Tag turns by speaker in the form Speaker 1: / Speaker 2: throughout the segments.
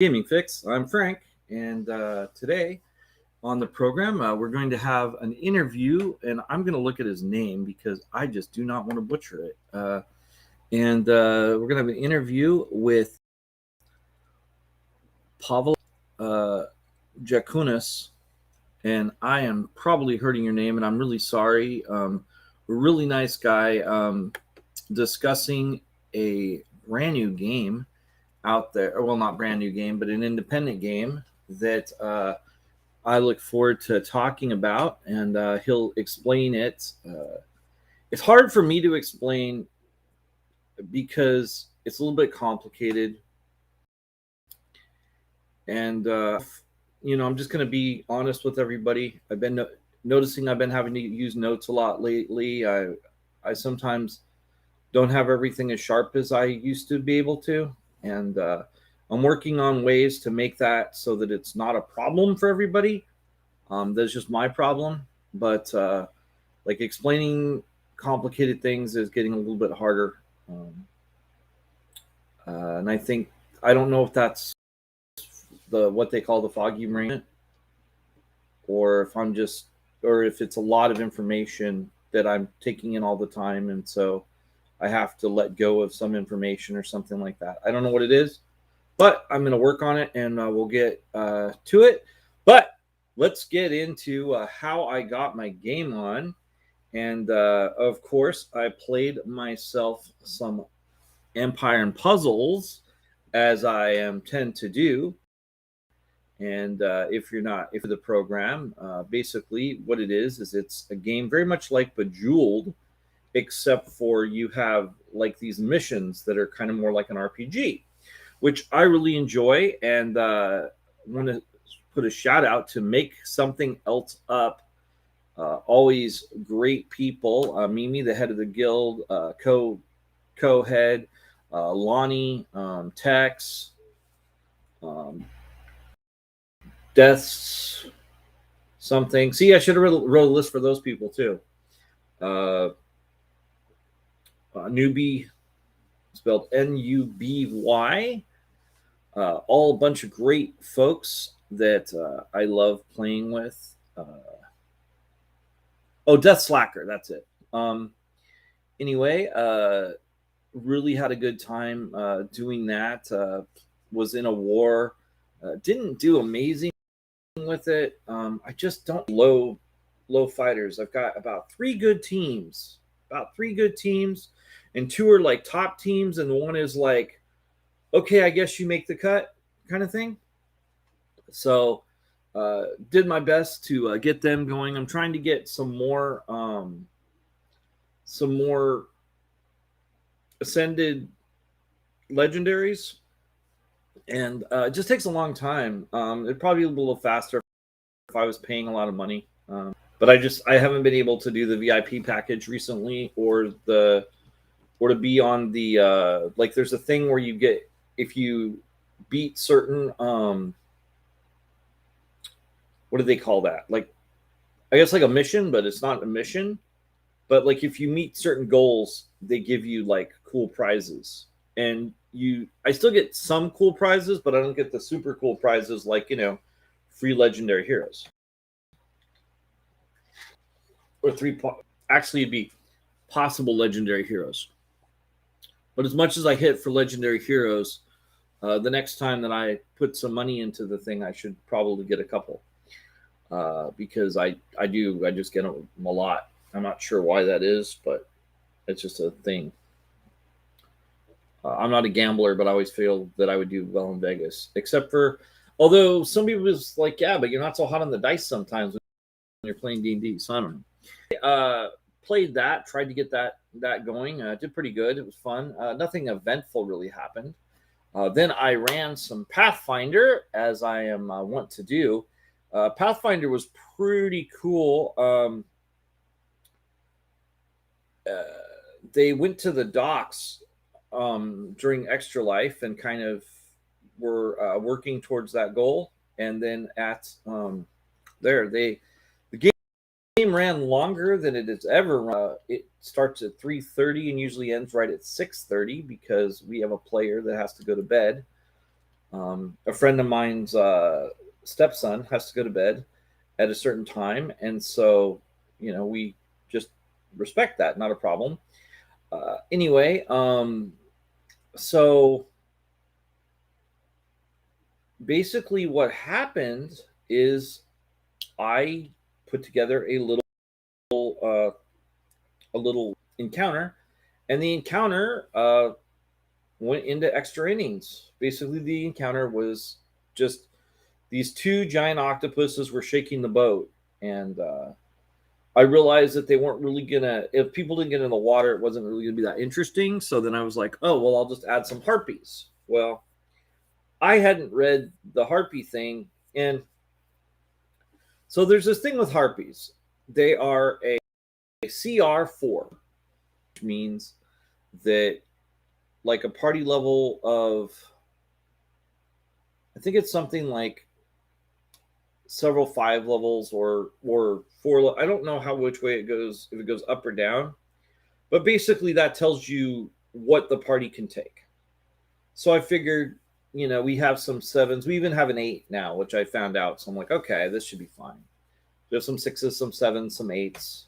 Speaker 1: Gaming Fix. I'm Frank, and today on the program, we're going to have an interview, and I'm going to look at his name because I just do not want to butcher it. And we're going to have an interview with Pavel Jaconis, and I am probably hurting your name, and I'm really sorry. A really nice guy discussing a brand new game out there. Well, not brand new game, but an independent game that I look forward to talking about, and he'll explain it. It's hard for me to explain because it's a little bit complicated, and I'm just going to be honest with everybody. I've been noticing I've been having to use notes a lot lately. I sometimes don't have everything as sharp as I used to be able to, and I'm working on ways to make that so that it's not a problem for everybody. That's just my problem, but like explaining complicated things is getting a little bit harder. And I don't know if that's what they call the foggy brain, or if it's a lot of information that I'm taking in all the time, and so I have to let go of some information or something like that. I don't know what it is, but I'm going to work on it, and we'll get to it. But let's get into how I got my game on. And of course, I played myself some Empire and Puzzles, as I tend to do. And if the program, basically what it is it's a game very much like Bejeweled, except for you have like these missions that are kind of more like an RPG, which I really enjoy, and want to put a shout out to Make Something Else Up. Always great people. Mimi, the head of the guild, co-head, Lonnie, Tex, um, Deaths, something. See, I should have wrote a list for those people too. Newbie, spelled Nuby. All a bunch of great folks that I love playing with. Death Slacker, that's it. Anyway, really had a good time doing that. Was in a war. Didn't do amazing with it. I just don't low fighters. I've got about three good teams, and two are like top teams, and one is like, okay, I guess you make the cut kind of thing. So did my best to get them going. I'm trying to get some more ascended legendaries, and it just takes a long time. It'd probably be a little faster if I was paying a lot of money, but I haven't been able to do the VIP package recently, or to be on the like. There's a thing where you get, if you beat certain what do they call that? Like, I guess like a mission, but it's not a mission. But like if you meet certain goals, they give you like cool prizes. And I still get some cool prizes, but I don't get the super cool prizes like, free legendary heroes. Or actually it'd be possible legendary heroes. But as much as I hit for legendary heroes, the next time that I put some money into the thing, I should probably get a couple. Because I just get them a lot. I'm not sure why that is, but it's just a thing. I'm not a gambler, but I always feel that I would do well in Vegas. Except for, although some people was like, yeah, but you're not so hot on the dice sometimes when you're playing D&D. So I don't know. Played that, tried to get that going. Did pretty good. It was fun. Nothing eventful really happened. Then I ran some Pathfinder, as I am wont to do. Pathfinder was pretty cool. They went to the docks during Extra Life and kind of were working towards that goal. And then at the game ran longer than it has ever run. It starts at 3:30 and usually ends right at 6:30 because we have a player that has to go to bed. A friend of mine's stepson has to go to bed at a certain time, and so we just respect that, not a problem. Anyway, so basically, what happened is I put together uh, a little encounter, and the encounter went into extra innings. Basically, the encounter was just these two giant octopuses were shaking the boat, and I realized that they weren't really gonna. If people didn't get in the water, it wasn't really gonna be that interesting. So then I was like, oh well, I'll just add some harpies. Well, I hadn't read the harpy thing, and so there's this thing with harpies. They are a CR4, which means that like a party level of, I think it's something like several 5 levels or 4. I don't know which way it goes, if it goes up or down, but basically that tells you what the party can take. So I figured, we have some 7s. We even have an 8 now, which I found out. So I'm like, okay, this should be fine. There's some 6s, some 7s, some 8s.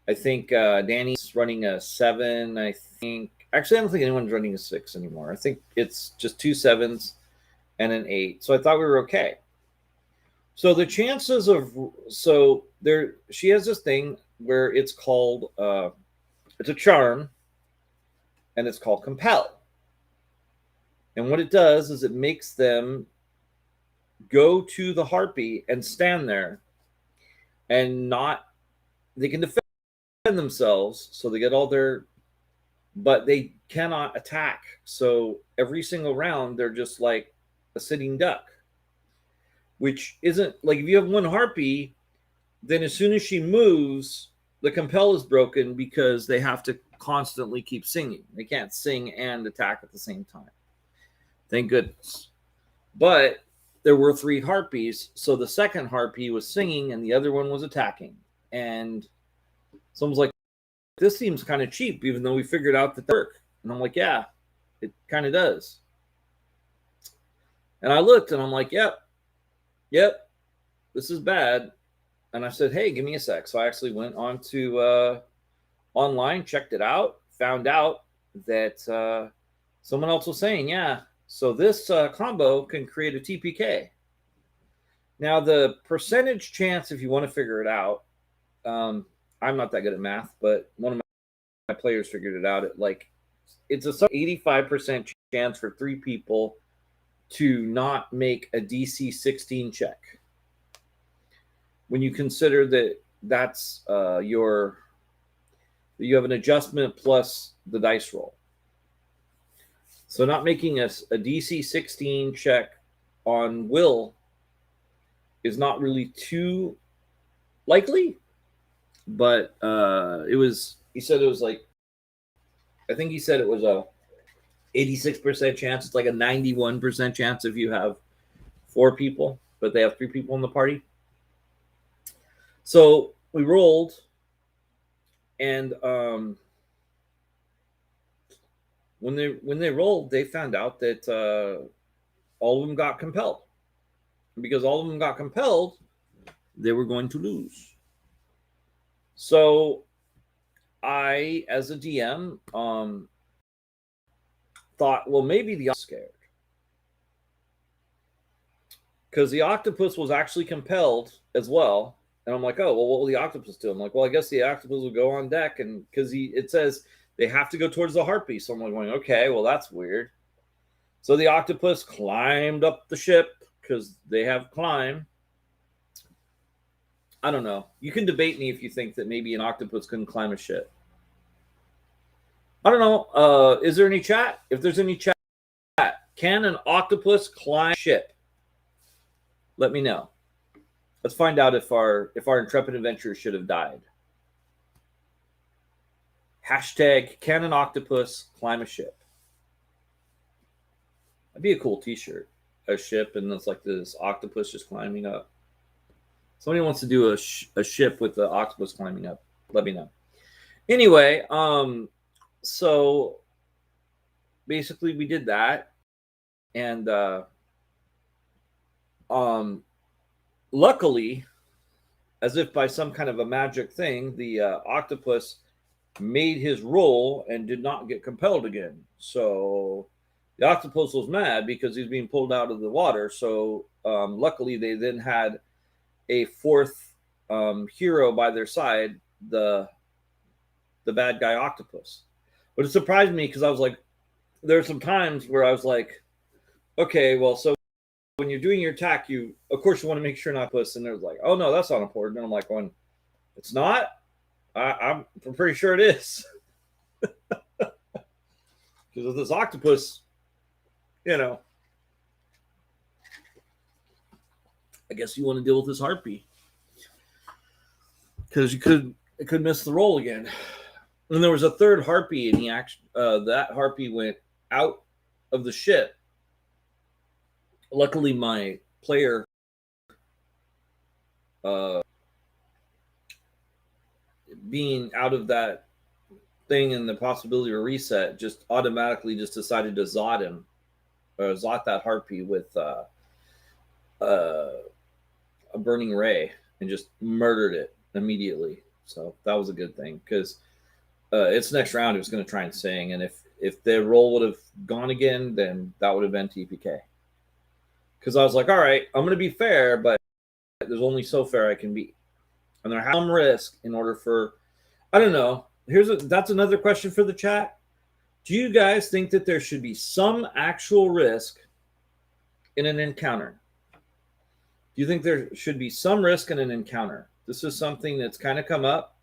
Speaker 1: I think Danny's running a 7. I don't think anyone's running a 6 anymore. I think it's just 2 7s and an 8. So I thought we were okay. So the chances of, she has this thing where it's called, it's a charm, and it's called compel. And what it does is it makes them go to the harpy and stand there, and they can defend themselves, so they get all their, but they cannot attack. So every single round, they're just like a sitting duck, which isn't like, if you have one harpy, then as soon as she moves, the compel is broken because they have to constantly keep singing. They can't sing and attack at the same time. Thank goodness. But there were 3 harpies, so the second harpy was singing and the other one was attacking. And someone's like, this seems kind of cheap, even though we figured out that work. And I'm like, yeah, it kind of does. And I looked and I'm like, yep, this is bad. And I said, hey, give me a sec. So I actually went on to online, checked it out, found out that someone else was saying, yeah, so this combo can create a TPK. Now, the percentage chance, if you want to figure it out, I'm not that good at math, but one of my players figured it out. It's a 85% chance for 3 people to not make a DC 16 check. When you consider that that's you have an adjustment plus the dice roll. So not making a DC 16 check on will is not really too likely, but he said it was like, I think he said it was a 86% chance. It's like a 91% chance if you have 4 people, but they have 3 people in the party. So we rolled, and when they rolled, they found out that all of them got compelled. And because all of them got compelled, they were going to lose. So I, as a DM, thought, well, maybe the scared, because the octopus was actually compelled as well. And I'm like, oh, well, what will the octopus do? I'm like, well, I guess the octopus will go on deck, and because it says they have to go towards the harpy. So I'm like going, okay, well, that's weird. So the octopus climbed up the ship because they have climb. I don't know. You can debate me if you think that maybe an octopus couldn't climb a ship. I don't know. Is there any chat? If there's any chat, can an octopus climb a ship? Let me know. Let's find out if our intrepid adventurers should have died. Hashtag, can an octopus climb a ship? That'd be a cool t-shirt. A ship, and it's like this octopus just climbing up. Somebody wants to do a ship with the octopus climbing up. Let me know. Anyway, so basically we did that. And luckily, as if by some kind of a magic thing, the octopus made his roll and did not get compelled again. So the octopus was mad because he's being pulled out of the water. So luckily, they then had a fourth hero by their side, the bad guy octopus. But it surprised me because I was like, there are some times where I was like, okay, well, so when you're doing your attack, you of course you want to make sure not puss. And they're like, oh no, that's not important. And I'm like, going, it's not. I'm pretty sure it is. Because with this octopus, I guess you want to deal with this harpy because it could miss the roll again. And there was a third harpy, and that harpy went out of the ship. Luckily, my player being out of that thing and the possibility of a reset just automatically just decided to zot him, or zot that harpy with a burning ray and just murdered it immediately. So that was a good thing because its next round it was going to try and sing, and if the roll would have gone again, then that would have been TPK. Because I was like, all right, I'm going to be fair, but there's only so fair I can be. And there has some risk in order for, I don't know. That's another question for the chat. Do you guys think that there should be some actual risk in an encounter? Do you think there should be some risk in an encounter? This is something that's kind of come up.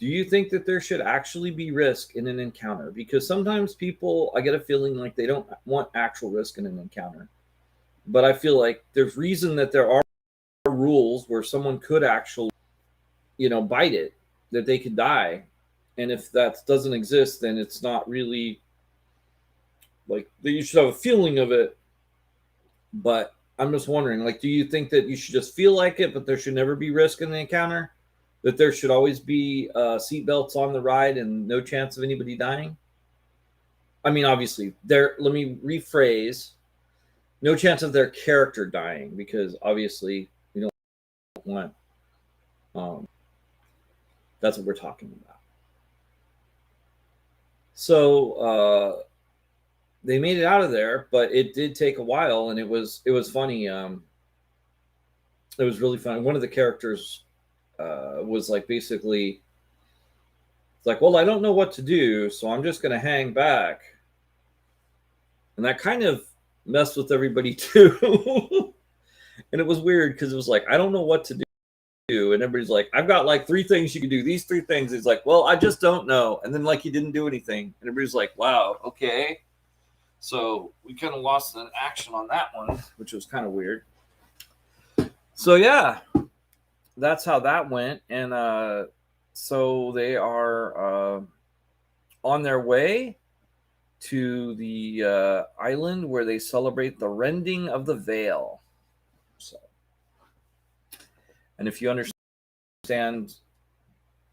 Speaker 1: Do you think that there should actually be risk in an encounter? Because sometimes people, I get a feeling like they don't want actual risk in an encounter. But I feel like there's reason that there are rules where someone could actually, bite it, that they could die. And if that doesn't exist, then it's not really like you should have a feeling of it. But I'm just wondering, like, do you think that you should just feel like it, but there should never be risk in the encounter? That there should always be seatbelts on the ride and no chance of anybody dying? I mean, obviously, let me rephrase. No chance of their character dying, because obviously we don't want. That's what we're talking about. So they made it out of there, but it did take a while, and it was funny. It was really funny. One of the characters was like basically like, well, I don't know what to do, so I'm just going to hang back. And that kind of messed with everybody too. And it was weird because it was like, I don't know what to do. And everybody's like, I've got like 3 things you can do. These 3 things. He's like, well, I just don't know. And then like he didn't do anything. And everybody's like, wow, okay. So we kind of lost an action on that one, which was kind of weird. So yeah, that's how that went. And so they are on their way to the island where they celebrate the rending of the veil. So, and if you understand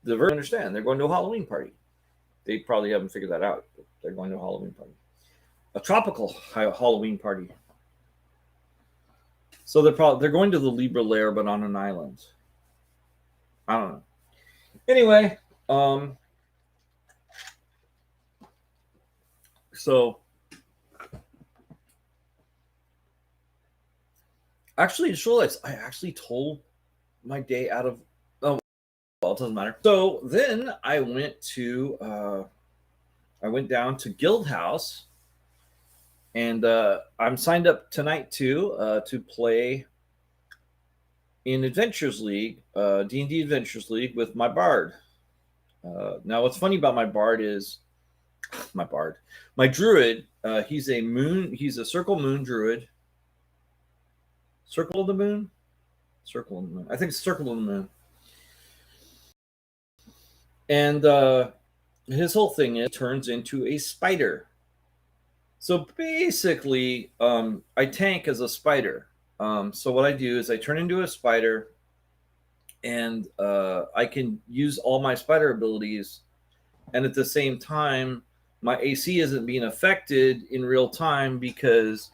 Speaker 1: the verb, understand they're going to a Halloween party. They probably haven't figured that out. But they're going to a Halloween party, a tropical Halloween party. So they're going to the Libra Lair, but on an island. I don't know. Anyway, so actually, just realized I actually told my day out of. Oh, well, it doesn't matter. So then I went down to Guild House, and I'm signed up tonight too to play in Adventures League, D&D Adventures League with my bard. Now, what's funny about my bard is my druid. He's a circle moon druid. Circle of the moon. I think it's circle of the moon. And his whole thing is turns into a spider. So basically, I tank as a spider. So what I do is I turn into a spider, and I can use all my spider abilities, and at the same time my AC isn't being affected in real time because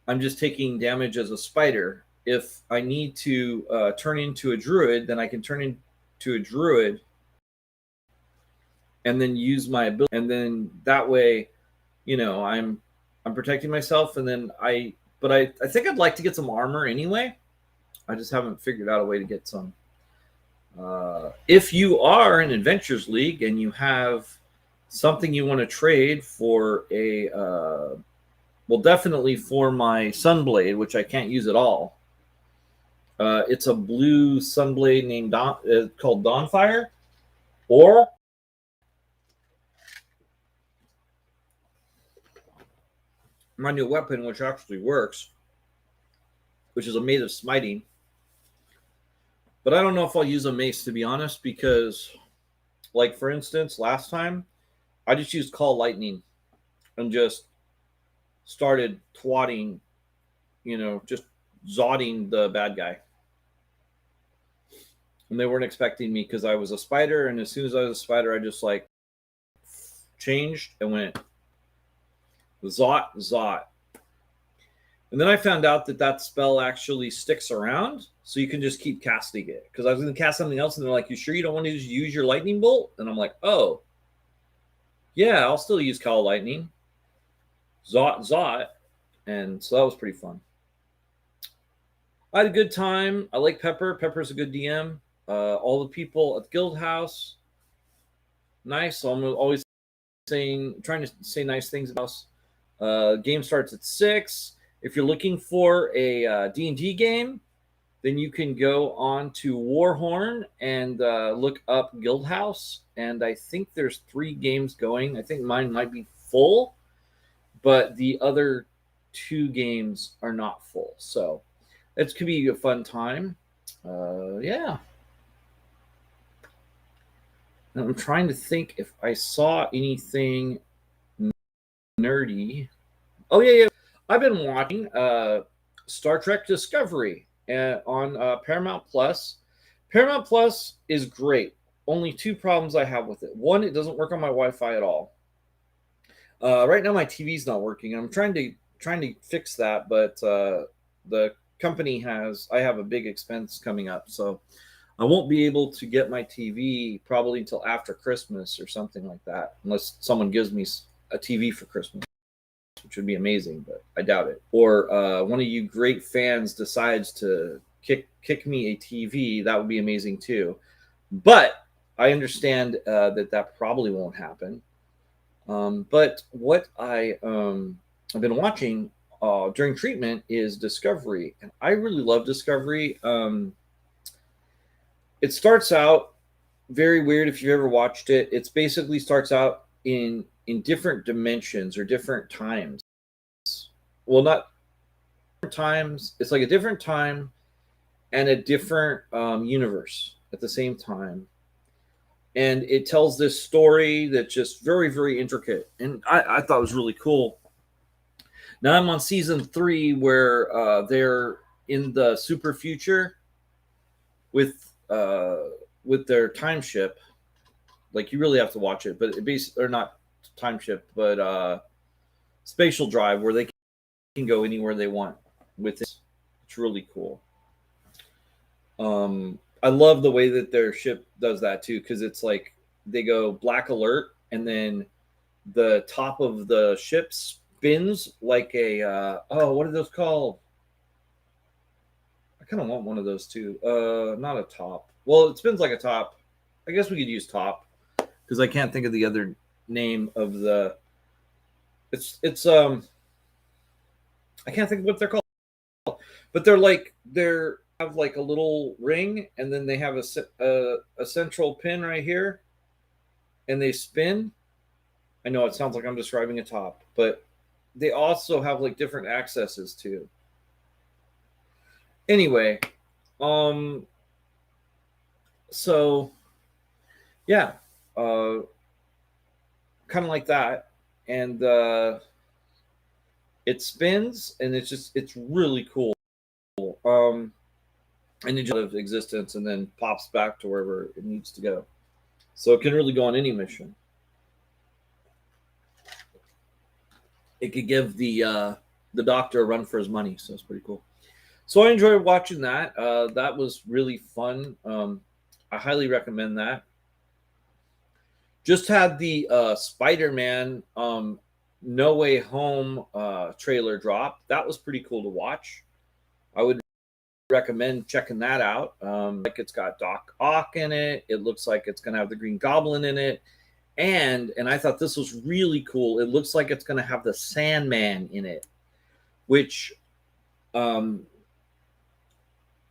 Speaker 1: I'm just taking damage as a spider. If I need to turn into a druid, then I can turn into a druid and then use my ability, and then that way, I'm protecting myself. And then I think I'd like to get some armor anyway. I just haven't figured out a way to get some. If you are in Adventures League and you have something you want to trade for well, definitely for my Sunblade, which I can't use at all. It's a blue Sunblade named called Dawnfire, or my new weapon, which actually works, which is a Mace of Smiting. But I don't know if I'll use a mace, to be honest, because, like, for instance, last time I just used Call Lightning and just started twatting, just zodding the bad guy. And they weren't expecting me because I was a spider. And as soon as I was a spider, I just like changed and went zot. And then I found out that spell actually sticks around, so you can just keep casting it. Because I was going to cast something else, and they're like, "You sure you don't want to just use your lightning bolt?" And I'm like, "Oh, yeah, I'll still use Call Lightning, zot," and so that was pretty fun. I had a good time. I like Pepper. Pepper's a good DM. All the people at the guild house, nice. So I'm always trying to say nice things about us. Game starts at 6. If you're looking for a D&D game, then you can go on to Warhorn and look up Guildhouse. And I think there's 3 games going. I think mine might be full, but the other 2 games are not full. So it could be a fun time. Yeah. And I'm trying to think if I saw anything nerdy. Oh, yeah. I've been watching Star Trek Discovery on Paramount Plus. Paramount Plus is great. Only 2 problems I have with it. One, it doesn't work on my Wi-Fi at all. Right now, my TV's not working. I'm trying to fix that, but the company I have a big expense coming up, so I won't be able to get my TV probably until after Christmas or something like that, unless someone gives me a TV for Christmas, which would be amazing, but I doubt it. Or one of you great fans decides to kick me a TV, that would be amazing too. But I understand that probably won't happen. But what I've been watching during treatment is Discovery, and I really love Discovery. It starts out very weird if you've ever watched it. It's basically starts out in different dimensions or different times. Well, not times. It's like a different time and a different universe at the same time. And it tells this story that's just very, very intricate. And I thought it was really cool. Now I'm on season 3 where they're in the super future with their time ship. Like, you really have to watch it, but or not time ship, but spatial drive, where they can go anywhere they want with it. It's really cool. I love the way that their ship does that too, because it's like they go black alert, and then the top of the ship spins like a what are those called? I kind of want one of those too. Not a top. Well, it spins like a top. I guess we could use top, because I can't think of the other name of the. It's I can't think of what they're called, but they're have like a little ring, and then they have a central pin right here, and they spin. I know it sounds like I'm describing a top, but they also have like different accesses too. Anyway, so yeah, kind of like that, and it spins, and it's really cool. And it out of existence and then pops back to wherever it needs to go. So it can really go on any mission. it could give the Doctor a run for his money. So it's pretty cool. So I enjoyed watching that. That was really fun. I highly recommend that. Just had the Spider-Man No Way Home trailer drop. That was pretty cool to watch. I would recommend checking that out. Like it's got Doc Ock in it. It looks like it's going to have the Green Goblin in it. And I thought this was really cool. It looks like it's going to have the Sandman in it, which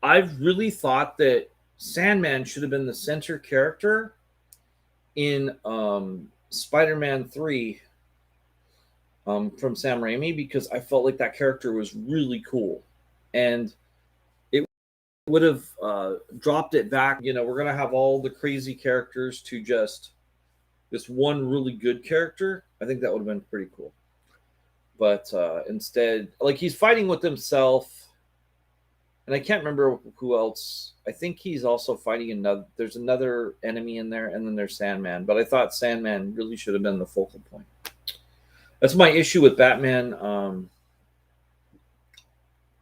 Speaker 1: I've really thought that Sandman should have been the center character in Spider-Man 3 from Sam Raimi, because I felt like that character was really cool. And it would have dropped it back. You know, we're going to have all the crazy characters to just this one really good character. I think that would have been pretty cool. But instead, like, he's fighting with himself. And I can't remember who else. I think he's also fighting another. There's another enemy in there, and then there's Sandman. But I thought Sandman really should have been the focal point. That's my issue with Batman.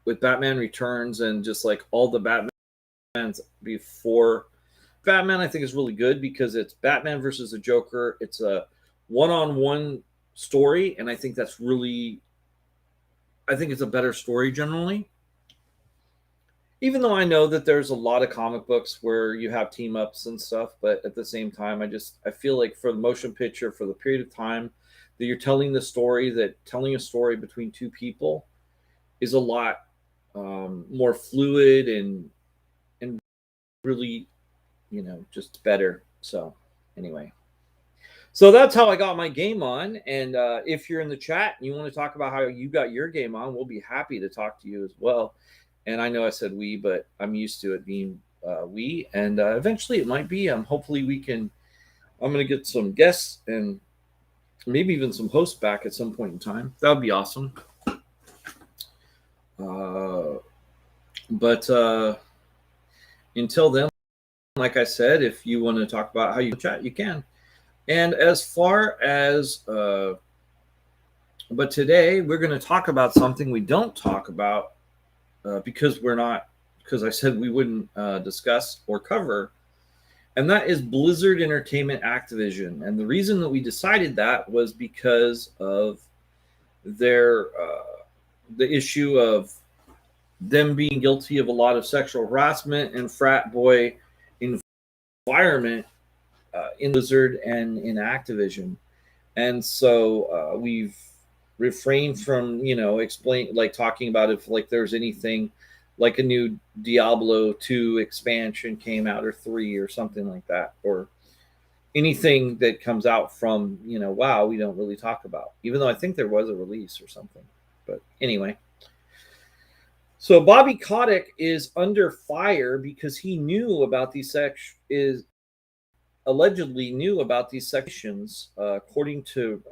Speaker 1: With Batman Returns and just like all the Batmans before. Batman, I think, is really good because it's Batman versus the Joker. It's a one-on-one story, and I think that's really. I think it's a better story generally. Even though I know that there's a lot of comic books where you have team ups and stuff, but at the same time, I feel like for the motion picture, for the period of time that you're telling the story, that telling a story between two people is a lot more fluid and really, just better. So anyway, so that's how I got my game on. And if you're in the chat and you want to talk about how you got your game on, we'll be happy to talk to you as well. And I know I said we, but I'm used to it being we. And eventually it might be. Hopefully I'm going to get some guests and maybe even some hosts back at some point in time. That would be awesome. But until then, like I said, if you want to talk about how you chat, you can. And as far as, but today we're going to talk about something we don't talk about. Because I said we wouldn't discuss or cover, and that is Blizzard Entertainment Activision. And the reason that we decided that was because of the issue of them being guilty of a lot of sexual harassment and frat boy environment in Blizzard and in Activision. And so we've refrain from talking about if like there's anything like a new Diablo 2 expansion came out, or 3 or something like that, or anything that comes out from WoW, we don't really talk about, even though I think there was a release or something. But anyway, so Bobby Kotick is under fire because he knew about these allegedly knew about these sections, according to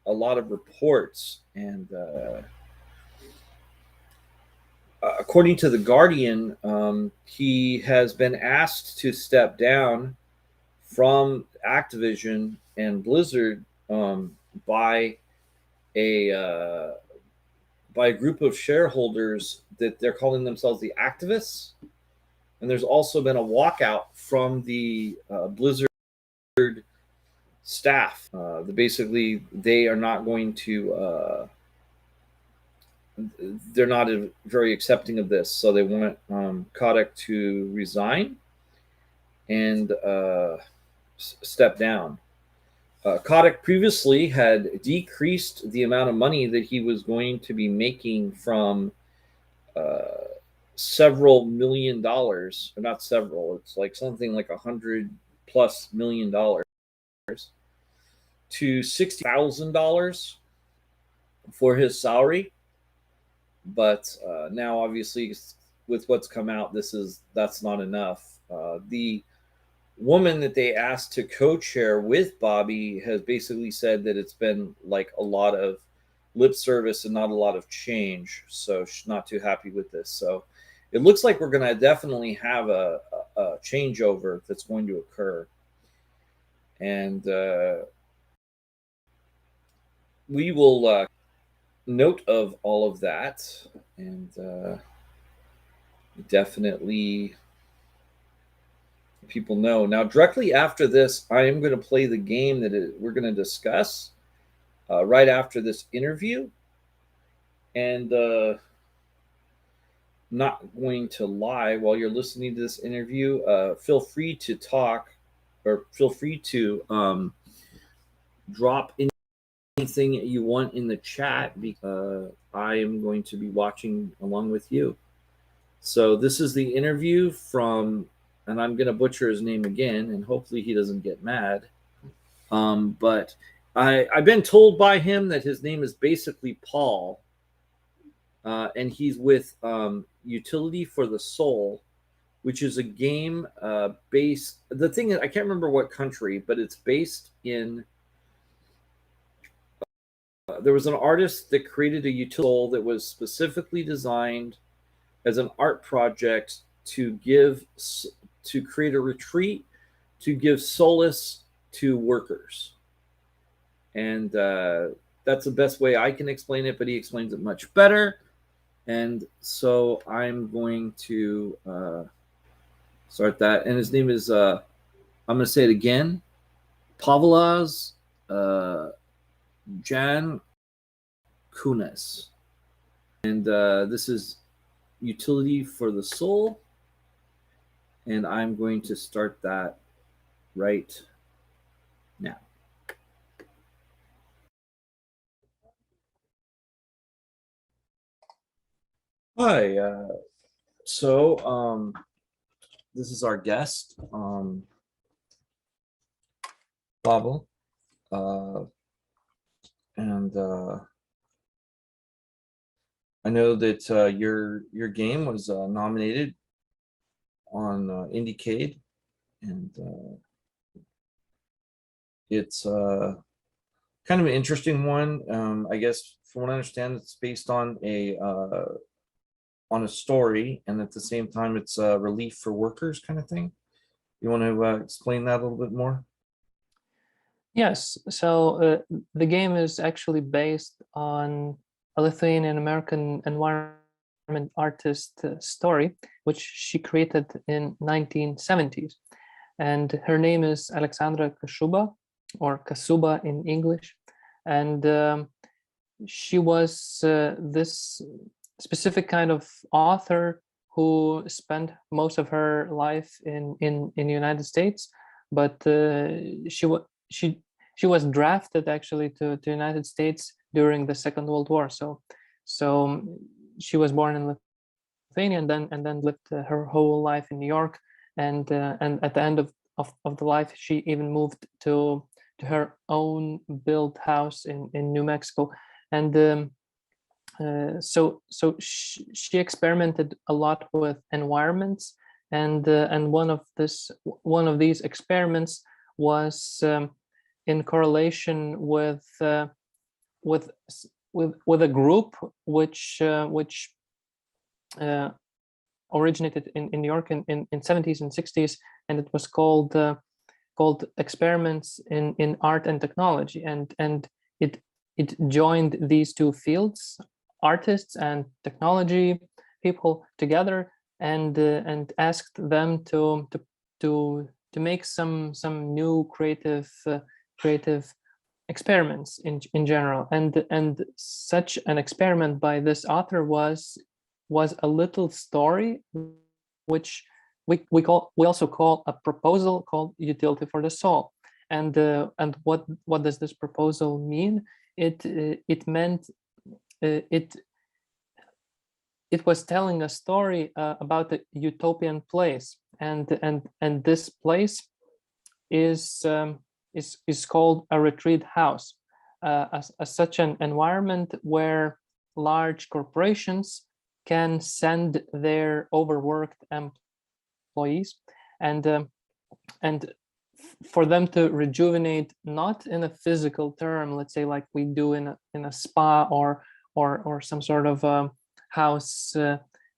Speaker 1: a lot of reports. And according to The Guardian, he has been asked to step down from Activision and Blizzard by a group of shareholders that they're calling themselves the activists. And there's also been a walkout from the Blizzard staff. Basically, they are not going to. They're not very accepting of this, so they want Kotick to resign and step down. Kotick previously had decreased the amount of money that he was going to be making from several $1 million, or not several. It's like something like $100+ million to $60,000 for his salary. But now, obviously, with what's come out, that's not enough. The woman that they asked to co-chair with Bobby has basically said that it's been like a lot of lip service and not a lot of change. So she's not too happy with this. So it looks like we're going to definitely have a changeover that's going to occur. And we will note of all of that, and definitely people know. Now, directly after this, I am going to play the game that we're going to discuss right after this interview, and not going to lie while you're listening to this interview. Feel free to talk, or feel free to drop anything you want in the chat, because I am going to be watching along with you. So this is the interview from, and I'm going to butcher his name again, and hopefully he doesn't get mad. But I've been told by him that his name is basically Paul, and he's with Utility for the Soul, which is a game based. The thing is, I can't remember what country, but it's based in. There was an artist that created a utility that was specifically designed as an art project to create a retreat to give solace to workers, and that's the best way I can explain it. But he explains it much better, and so I'm going to start that. And his name is I'm going to say it again, Pavlas Jaconis, and this is Utility for the Soul, and I'm going to start that right now. Hi, so this is our guest, Pavel, and I know that your game was nominated on Indiecade, and it's kind of an interesting one. I guess from what I understand, it's based on a story, and at the same time, it's a relief for workers kind of thing. You want to explain that a little bit more?
Speaker 2: Yes, so the game is actually based on a Lithuanian American environment artist story, which she created in 1970s. And her name is Alexandra Kashuba, or Kasuba in English. And she was this specific kind of author who spent most of her life in the United States, but she was drafted actually to the United States during the Second World War. So she was born in Lithuania and then lived her whole life in New York. And at the end of the life, she even moved to her own built house in New Mexico. And so she experimented a lot with environments, and one of these experiments was in correlation with a group which originated in New York in 70s and 60s, and it was called Experiments in Art and Technology, and it joined these two fields, artists and technology people, together, and asked them to make some new creative experiments in general. And such an experiment by this author was a little story, which we also call a proposal called Utility for the Soul. And what does this proposal mean? It meant it was telling a story about a utopian place, and this place is called a retreat house, as such an environment where large corporations can send their overworked employees, and for them to rejuvenate, not in a physical term, let's say like we do in a spa or some sort of house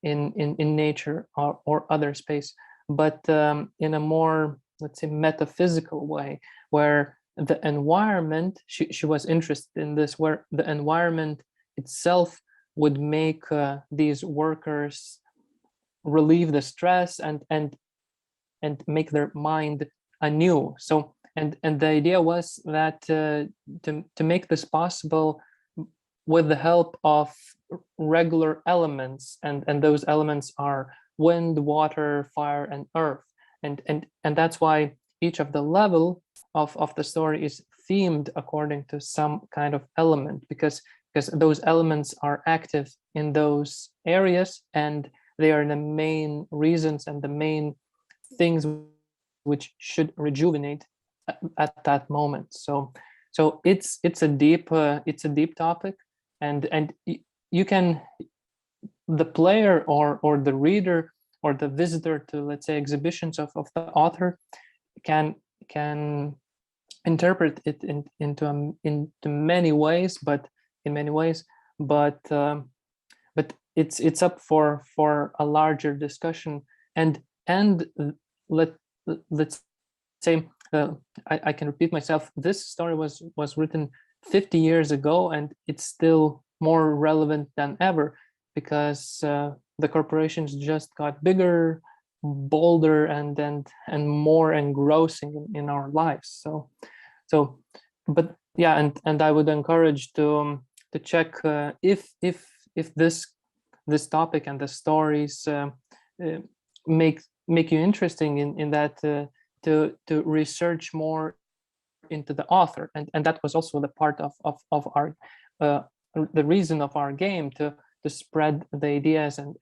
Speaker 2: in nature or other space, but in a more, let's say, metaphysical way, where the environment, she was interested in this, where the environment itself would make these workers relieve the stress and make their mind anew. So and the idea was that to make this possible with the help of regular elements, and those elements are wind, water, fire, and earth, and that's why each of the level of the story is themed according to some kind of element, because those elements are active in those areas, and they are the main reasons and the main things which should rejuvenate at that moment. So it's a deep topic, and you can, the player or the reader or the visitor to, let's say, exhibitions of the author can interpret it into many ways, but it's up for a larger discussion, and let's say, I can repeat myself, this story was written 50 years ago, and it's still more relevant than ever, because the corporations just got bigger, bolder, and more engrossing in our lives. But yeah, and I would encourage to check if this topic and the stories make you interesting in that, to research more into the author, and that was also the part of our the reason of our game, to spread the ideas and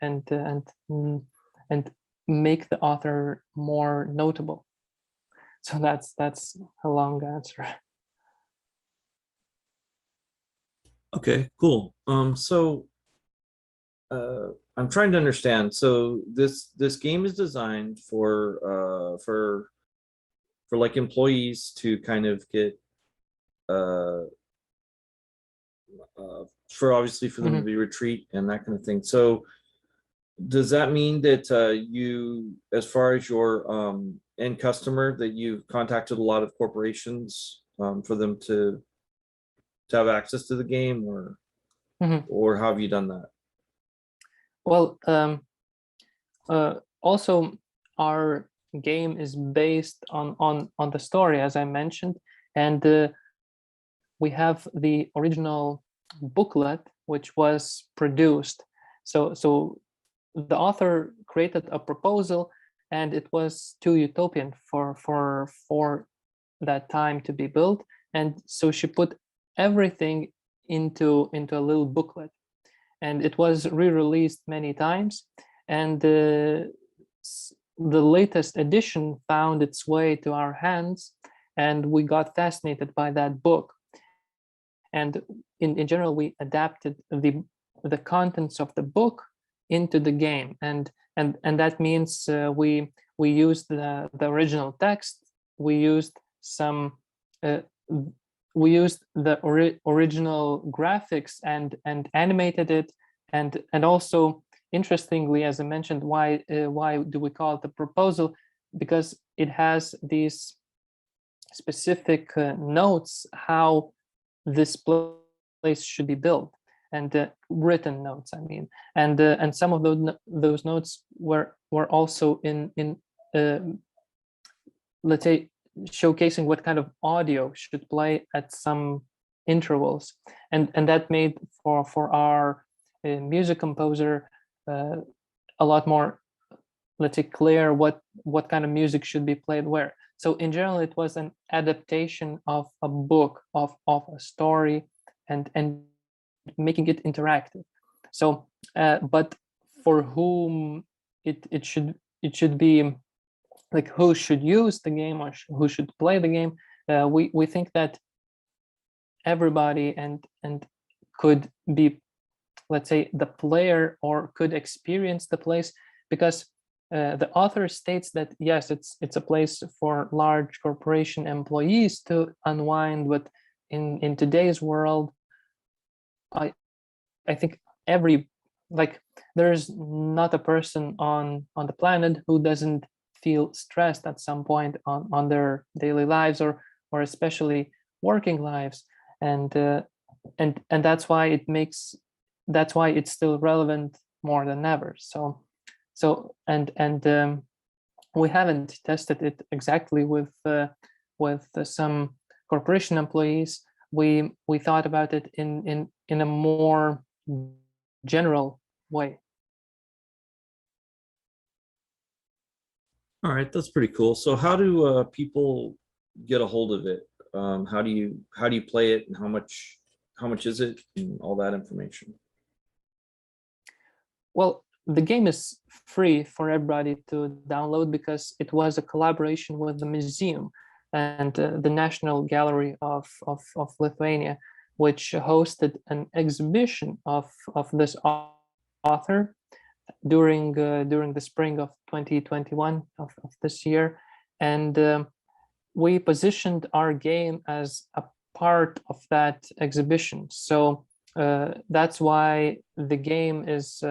Speaker 2: make the author more notable. So that's a long answer.
Speaker 1: Okay, cool. So I'm trying to understand. So this game is designed for like employees to kind of get for obviously for them to be retreat and that kind of thing. So does that mean that you, as far as your end customer, that you've contacted a lot of corporations for them to have access to the game, or how have you done that?
Speaker 2: Well, also our game is based on the story, as I mentioned, and we have the original booklet which was produced. So the author created a proposal, and it was too utopian for that time to be built, and so she put everything into a little booklet, and it was re-released many times, and the latest edition found its way to our hands, and we got fascinated by that book. And in general, we adapted the contents of the book into the game, and that means we used the original text, we used some we used the original graphics and animated it, and also, interestingly, as I mentioned, why do we call it a proposal? Because it has these specific notes how this place should be built, and written notes, I mean, and some of those notes were also in let's say, showcasing what kind of audio should play at some intervals, and that made for our music composer a lot more, let's say, clear what kind of music should be played where. So in general, it was an adaptation of a book, of a story, and making it interactive. So but for whom it should be, like, who should use the game, or who should play the game, we think that everybody and could be, let's say, the player, or could experience the place, because the author states that yes, it's a place for large corporation employees to unwind, but in today's world, I think there's not a person on the planet who doesn't feel stressed at some point on their daily lives, or especially working lives, and that's why it makes that's why it's still relevant more than ever. We haven't tested it exactly with some corporation employees. We thought about it in a more general way.
Speaker 1: All right, that's pretty cool. So how do people get a hold of it? How do you play it, and how much is it, and all that information?
Speaker 2: Well, the game is free for everybody to download because it was a collaboration with the museum and the National Gallery of Lithuania, which hosted an exhibition of this author during the spring of 2021 of this year. And we positioned our game as a part of that exhibition. So that's why the game is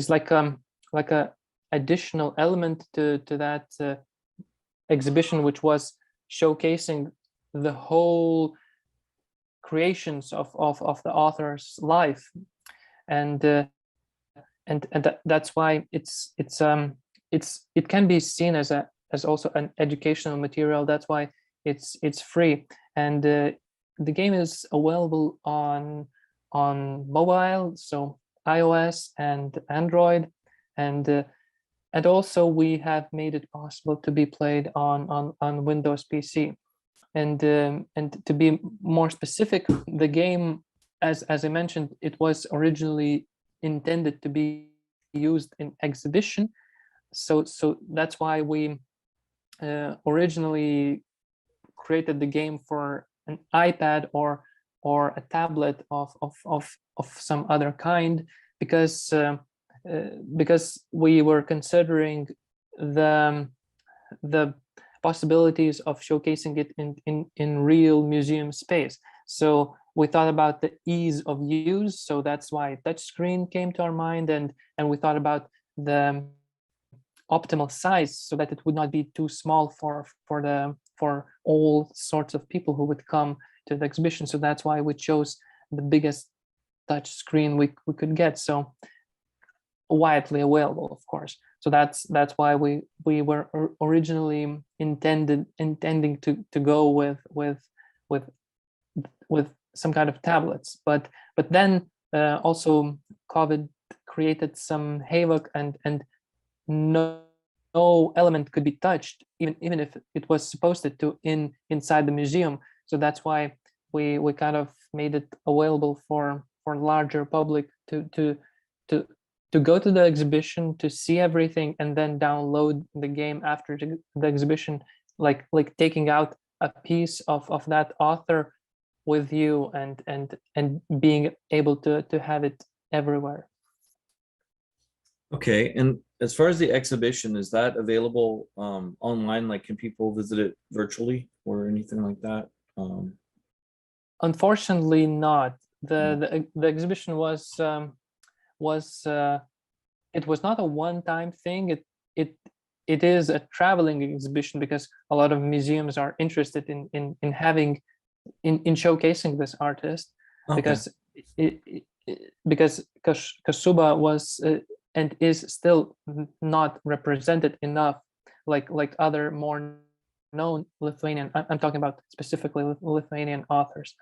Speaker 2: like a additional element to that exhibition, which was showcasing the whole creations of the author's life, and that's why it can be seen as also an educational material. That's why it's free, and the game is available on mobile, so iOS and Android, and also we have made it possible to be played on Windows PC. And to be more specific, the game, as I mentioned, it was originally intended to be used in exhibition. So that's why we originally created the game for an iPad or a tablet of some other kind, because we were considering the possibilities of showcasing it in real museum space. So we thought about the ease of use, so that's why touchscreen came to our mind, and we thought about the optimal size so that it would not be too small for all sorts of people who would come to the exhibition. So that's why we chose the biggest touch screen we could get, so widely available, of course. So that's why we were originally intending to go with some kind of tablets, but then also COVID created some havoc, and no element could be touched, even if it was supposed to inside the museum. So that's why we kind of made it available for larger public to go to the exhibition, to see everything, and then download the game after the exhibition, like taking out a piece of that author with you, and being able to have it everywhere.
Speaker 1: Okay, and as far as the exhibition, is that available online? Like, can people visit it virtually or anything like that?
Speaker 2: Unfortunately, not. The exhibition was it was not a one-time thing. It is a traveling exhibition, because a lot of museums are interested in having in showcasing this artist,
Speaker 1: Okay.
Speaker 2: because Kasuba was and is still not represented enough, like other more known Lithuanian. I'm talking about specifically Lithuanian authors,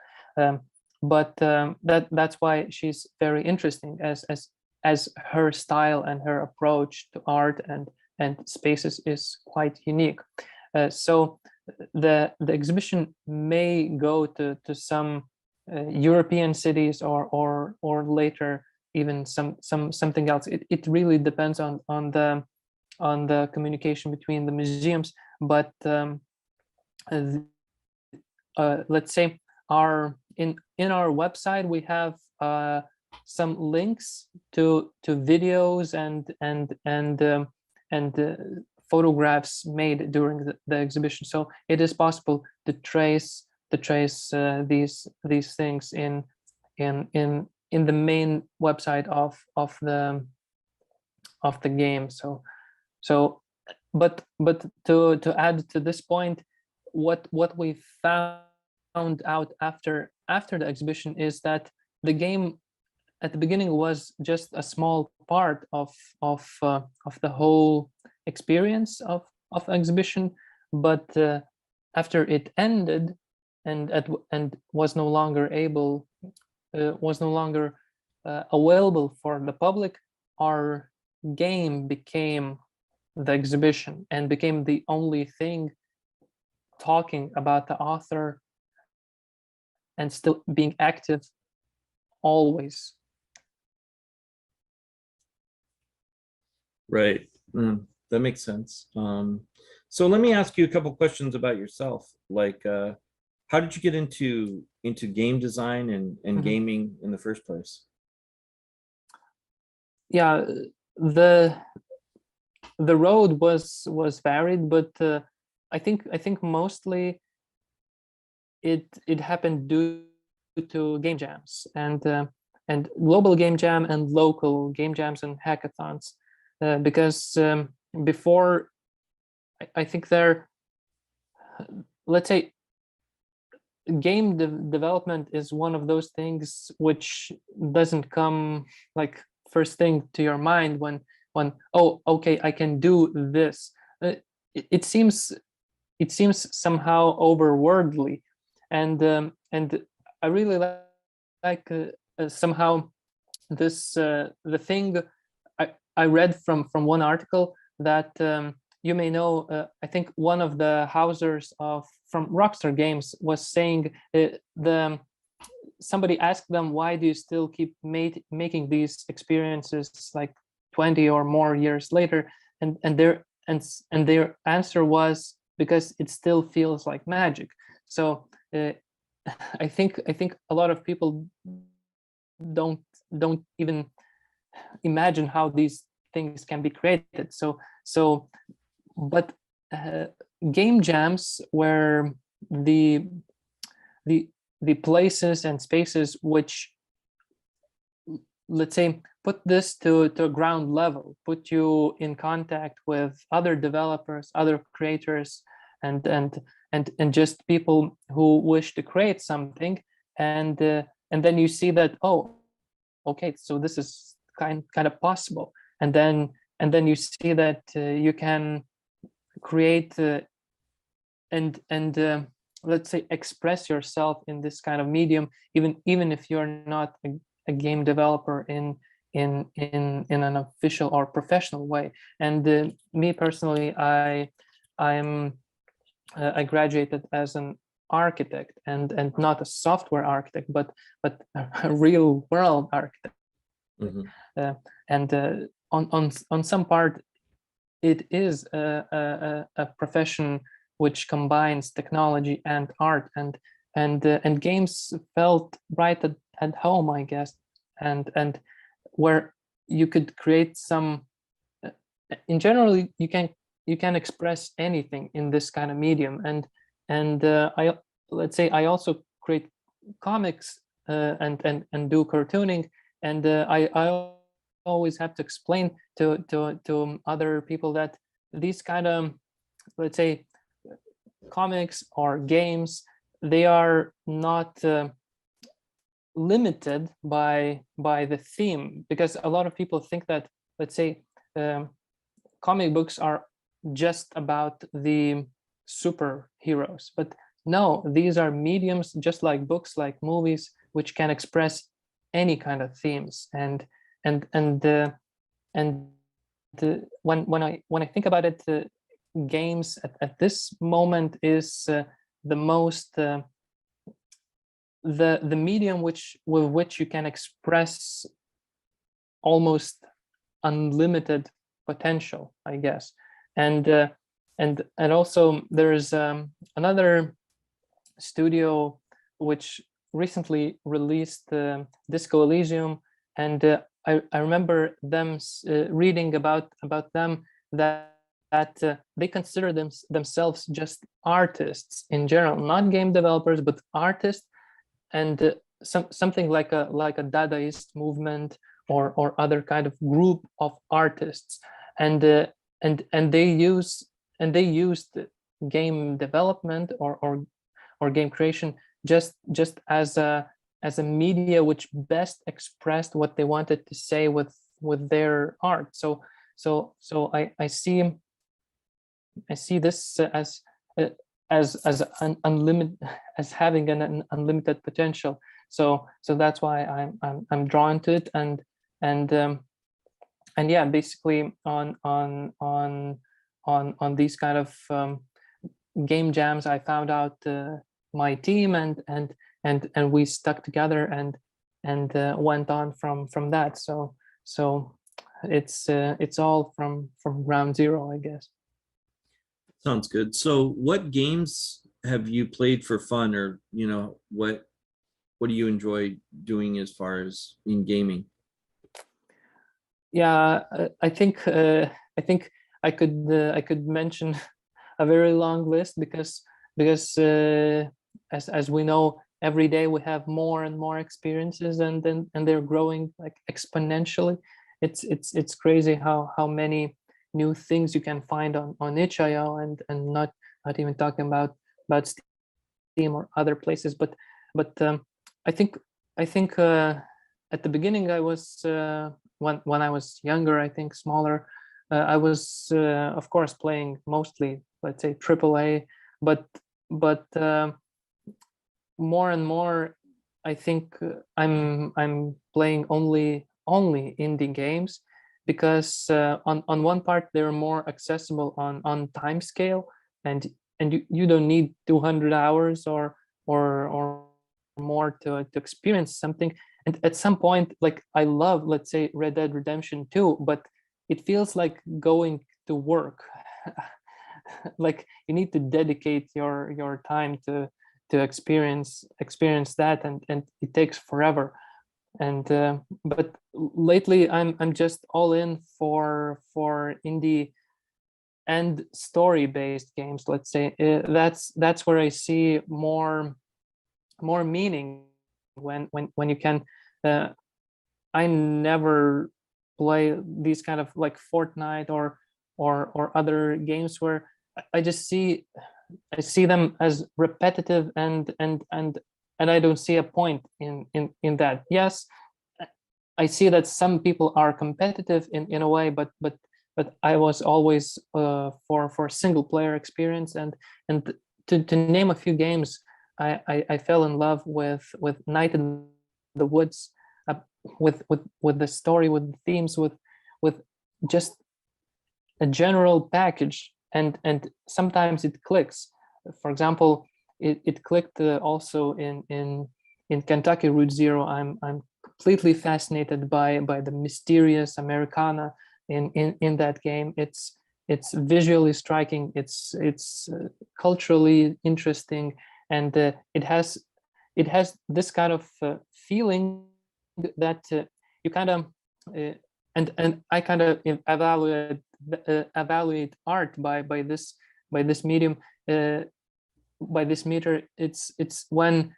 Speaker 2: but that's why she's very interesting, as her style and her approach to art and spaces is quite unique. So the exhibition may go to some European cities, or later even something else. It really depends on the communication between the museums. But let's say in our website we have some links to videos and photographs made during the exhibition. So it is possible to trace these things in the main website of the game. But to add to this point, what we found out after the exhibition is that the game at the beginning was just a small part of the whole experience of exhibition, but after it ended and was no longer available for the public, our game became the exhibition and became the only thing talking about the author and still being active always.
Speaker 1: Right. That makes sense. So let me ask you a couple questions about yourself. Like, how did you get into game design and gaming in the first place?
Speaker 2: Yeah, the road was varied, but I think mostly it happened due to game jams and global game jam and local game jams and hackathons, because before I think there, let's say, game development is one of those things which doesn't come like first thing to your mind when oh, okay, I can do this. It seems somehow overworldly, and I really like somehow this the thing I read from one article that you may know. I think one of the housers from Rockstar Games was saying somebody asked them, why do you still keep making these experiences like 20 or more years later, and their answer was, because it still feels like magic. So I think a lot of people don't even imagine how these things can be created. So but game jams were the places and spaces which, let's say, put this to a ground level, put you in contact with other developers, other creators, and just people who wish to create something, and then you see that, oh, okay, so this is kind of possible, and then you see that you can create and let's say express yourself in this kind of medium, even if you're not a game developer in an official or professional way. And me personally, I graduated as an architect, and not a software architect, but a real world architect. And on some part, it is a profession which combines technology and art, and games felt right at home, I guess, and where you could create some. In general, you can express anything in this kind of medium, and I also create comics and do cartooning, and I always have to explain to other people that these kind of, let's say, comics or games, they are not limited by the theme, because a lot of people think that, let's say, comic books are just about the superheroes, but no, these are mediums just like books, like movies, which can express any kind of themes. And when I think about it, games at this moment is the most the medium with which you can express almost unlimited potential, I guess. And also there's another studio which recently released Disco Elysium, and I remember them reading about them that they consider themselves just artists in general, not game developers, but artists, and something like a Dadaist movement or other kind of group of artists, and they used game development or game creation just as as a media which best expressed what they wanted to say with their art. So I see this as an unlimited, as having an unlimited potential. So that's why I'm drawn to it, and yeah, basically on these kind of game jams, I found out my team, and we stuck together and went on from that. So it's all from ground zero, I guess.
Speaker 1: Sounds good. So what games have you played for fun, or what do you enjoy doing as far as in gaming?
Speaker 2: Yeah, I think I could mention a very long list, because as we know, every day we have more and more experiences, and they're growing like exponentially. It's crazy how many new things you can find on itch.io, and not even talking about Steam or other places. But I think at the beginning, I was when I was younger, I think smaller, I was of course playing mostly, let's say, AAA, but more and more, I think I'm playing only indie games, because on one part they're more accessible on time scale, and you don't need 200 hours or more to experience something. And at some point, like, I love, let's say, Red Dead Redemption 2, but it feels like going to work. Like, you need to dedicate your time to experience that, and it takes forever. And but lately I'm just all in for indie and story based games, let's say. That's where I see more meaning, when you can I never play these kind of like Fortnite or other games where I just I see them as repetitive, and I don't see a point in that. Yes, I see that some people are competitive in a way, but I was always for single player experience. And to name a few games, I fell in love with Night in the Woods, with the story, with the themes, with just a general package, and sometimes it clicks. For example, it clicked also in Kentucky Route Zero. I'm completely fascinated by the mysterious Americana in that game. It's visually striking. It's culturally interesting, and it has this kind of feeling that you kind of and I kind of evaluate art by this medium, by this meter. It's when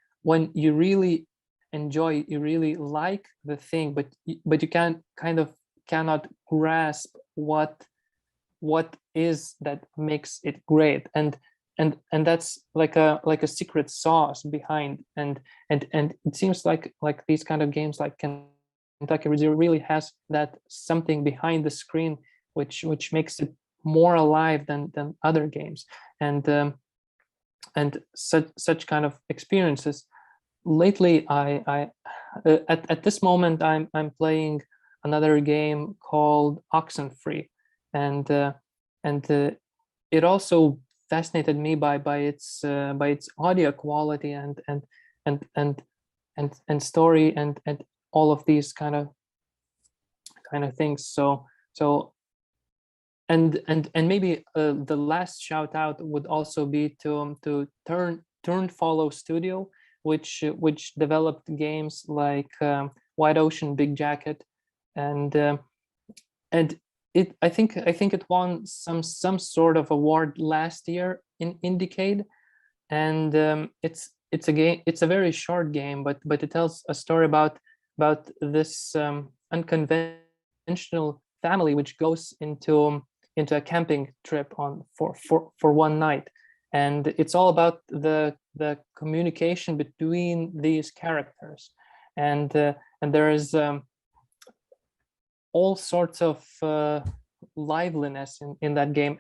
Speaker 2: you really enjoy, you really like the thing, but you cannot grasp what is that makes it great, and that's like a secret sauce behind. And it seems like these kind of games, like Kentucky Route Zero, really has that something behind the screen which makes it more alive than other games. And such kind of experiences. Lately, I at this moment, I'm playing another game called Oxenfree, and it also fascinated me by its audio quality, and story, and all of these kind of things. So and maybe the last shout out would also be to Turnfollow Studio, which developed games like White Ocean, Big Jacket, and I think it won some sort of award last year in Indiecade. And it's a game. It's a very short game, but it tells a story about this unconventional family which goes into a camping trip for one night. and it's all about the communication between these characters, and there is all sorts of liveliness in that game.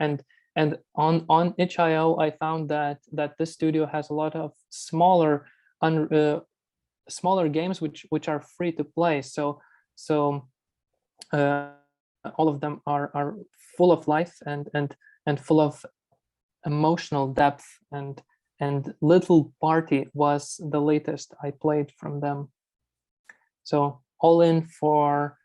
Speaker 2: And on itch.io, I found that this studio has a lot of smaller smaller games which are free to play. So all of them are full of life and full of emotional depth, and Little Party was the latest I played from them. So all in for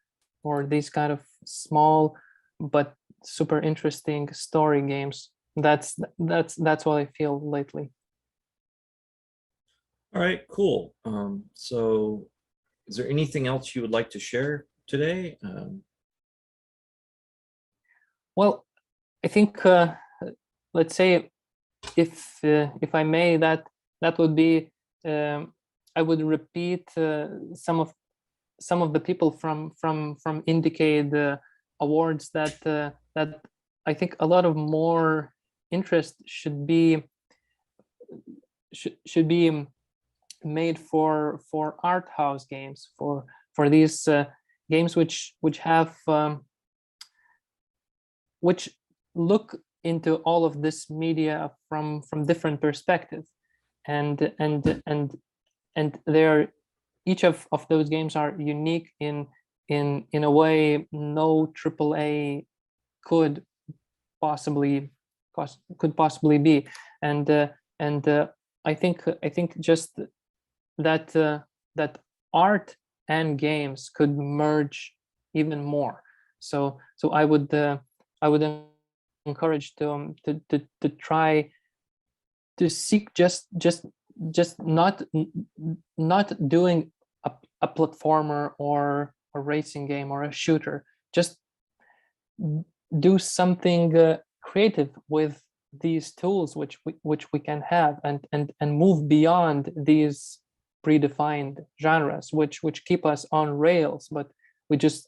Speaker 2: these kind of small but super interesting story games. That's what I feel lately.
Speaker 1: All right, cool. So is there anything else you would like to share today?
Speaker 2: Well, I think let's say, if I may, that would be, I would repeat some of the people from Indiecade awards that I think a lot of more interest should be made for art house games, for these games which have which look into all of this media from different perspectives, and they're, each of those games are unique in a way no AAA could possibly be, and I think just that art and games could merge even more. So I would encourage to try to seek just not doing a platformer or a racing game or a shooter. Just do something creative with these tools which we can have, and move beyond these predefined genres which keep us on rails, but we just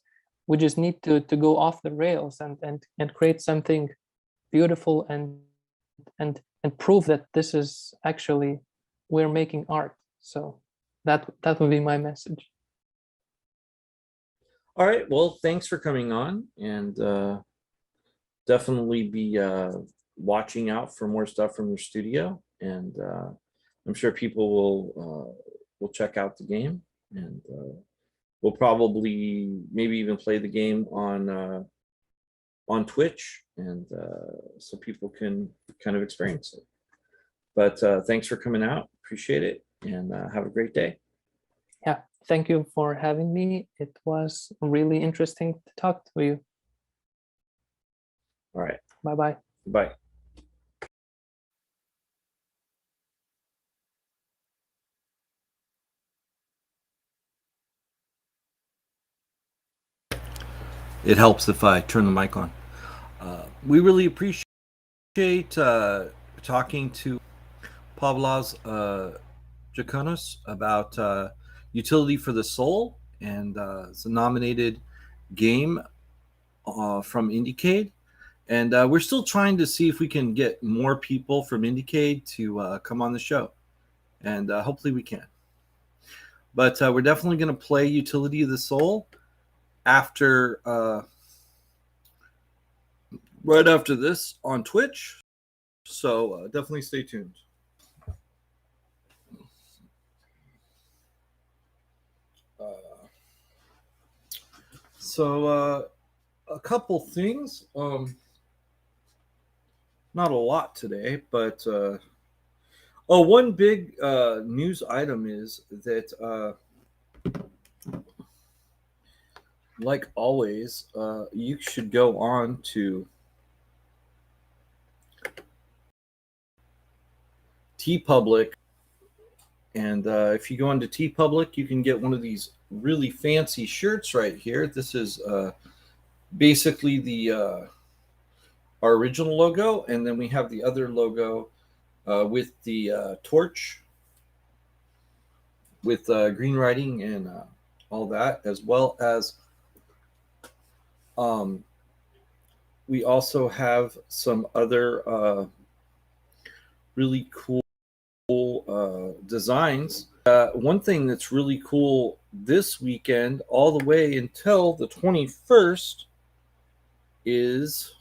Speaker 2: need to go off the rails and create something beautiful and prove that this is actually, we're making art. So that would be my message.
Speaker 1: All right, well, thanks for coming on, and definitely be watching out for more stuff from your studio, and I'm sure people will check out the game, and we'll probably maybe even play the game on Twitch, and so people can kind of experience it. But thanks for coming out, appreciate it, and have a great day.
Speaker 2: Yeah, thank you for having me. It was really interesting to talk to you.
Speaker 1: All right,
Speaker 2: bye.
Speaker 1: Bye. It helps if I turn the mic on. We really appreciate talking to Polov Jaconis about Utility for the Soul, and it's a nominated game from Indiecade. And we're still trying to see if we can get more people from Indiecade to come on the show. And hopefully we can. But we're definitely going to play Utility of the Soul after right after this on Twitch. So definitely stay tuned. So a couple things. Not a lot today, but one big news item is that, like always, you should go on to TeePublic, and if you go onto TeePublic, you can get one of these really fancy shirts right here. This is basically the our original logo, and then we have the other logo with the torch with green writing and all that, as well as we also have some other really cool designs. One thing that's really cool this weekend, all the way until the 21st, is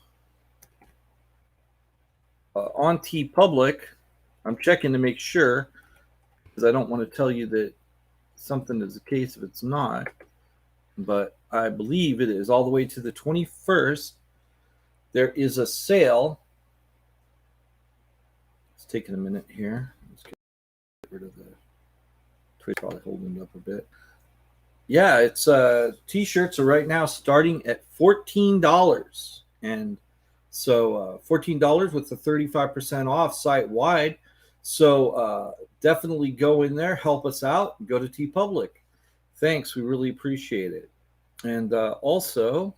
Speaker 1: on TeePublic. I'm checking to make sure because I don't want to tell you that something is the case if it's not. But I believe it is all the way to the 21st. There is a sale. It's taking a minute here. Let's get rid of the Twitch, probably holding it up a bit. Yeah, it's t-shirts are right now starting at $14, and so $14 with the 35% off site wide. So definitely go in there, help us out, go to TeePublic. Thanks, we really appreciate it. And also,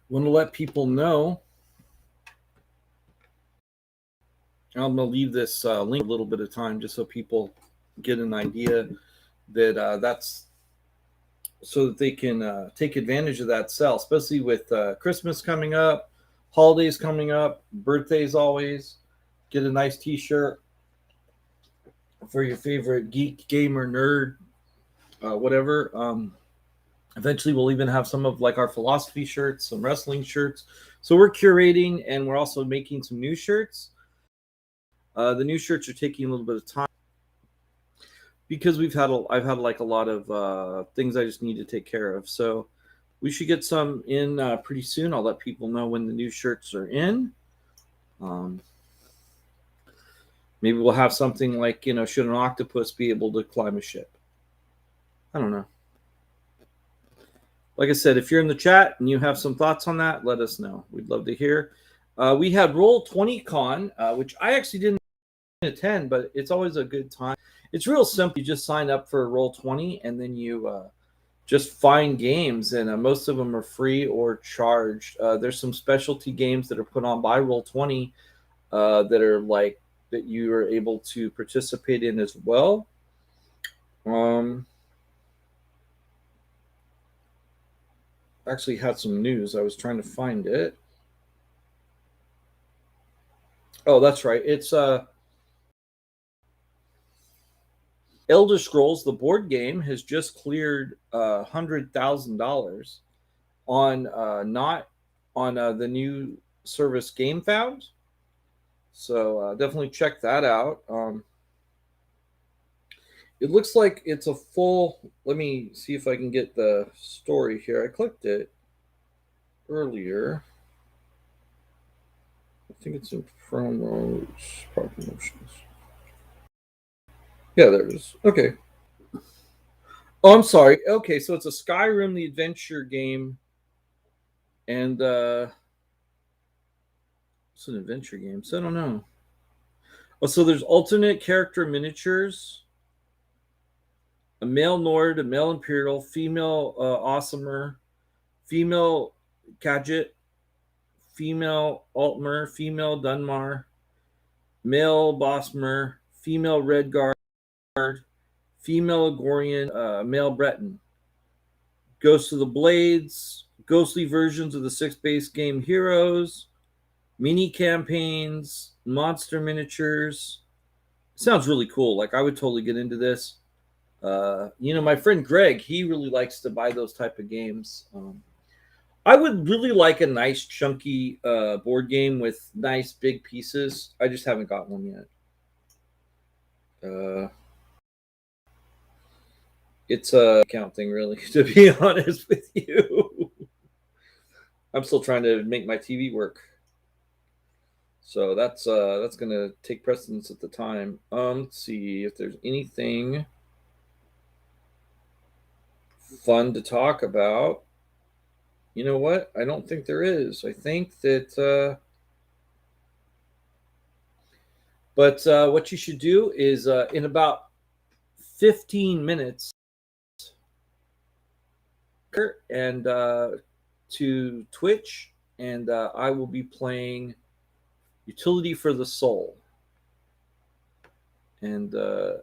Speaker 1: want to let people know. I'm going to leave this link a little bit of time just so people get an idea that that's so that they can take advantage of that sale, especially with Christmas coming up, holidays coming up, birthdays always. Get a nice t-shirt for your favorite geek, gamer, nerd, whatever. Eventually, we'll even have some of like our philosophy shirts, some wrestling shirts. So we're curating, and we're also making some new shirts. The new shirts are taking a little bit of time because I've had like a lot of things I just need to take care of. So we should get some in pretty soon. I'll let people know when the new shirts are in. Maybe we'll have something like, should an octopus be able to climb a ship? I don't know. Like I said, if you're in the chat and you have some thoughts on that, let us know. We'd love to hear. We had Roll20Con, which I actually didn't attend, but it's always a good time. It's real simple. You just sign up for Roll20, and then you just find games, and most of them are free or charged. There's some specialty games that are put on by Roll20 that are like that you are able to participate in as well. Actually had some news. I was trying to find it. Oh, that's right. It's Elder Scrolls, the board game, has just cleared $100,000 on not on the new service GameFound. So definitely check that out. It looks like it's a full. Let me see if I can get the story here. I clicked it earlier. I think it's in promos, promotions. Yeah, there it is. Okay. Oh, I'm sorry. Okay, so it's a Skyrim the Adventure game, and it's an adventure game. So I don't know. Oh, so there's alternate character miniatures. A male Nord, a male Imperial, female Awesomer, female Kadjit, female Altmer, female Dunmar, male Bosmer, female Redguard, female Agorian, male Breton. Ghost of the Blades, ghostly versions of the 6 base game heroes, mini campaigns, monster miniatures. Sounds really cool. Like I would totally get into this. My friend Greg, he really likes to buy those type of games. I would really like a nice chunky board game with nice big pieces. I just haven't got one yet. It's a account thing, really, to be honest with you. I'm still trying to make my TV work. So that's gonna take precedence at the time. Let's see if there's anything fun to talk about. You know what? I don't think there is. I think that but what you should do is in about 15 minutes and to Twitch, and I will be playing Utility for the Soul. And I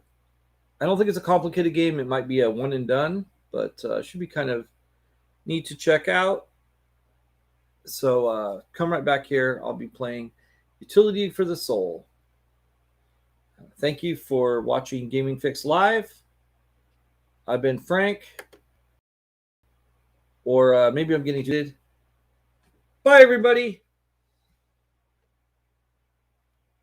Speaker 1: don't think it's a complicated game. It might be a one and done, but should be kind of neat to check out. So come right back here. I'll be playing Utility for the Soul. Thank you for watching Gaming Fixx Live. I've been Frank. Or maybe I'm getting too. Bye, everybody.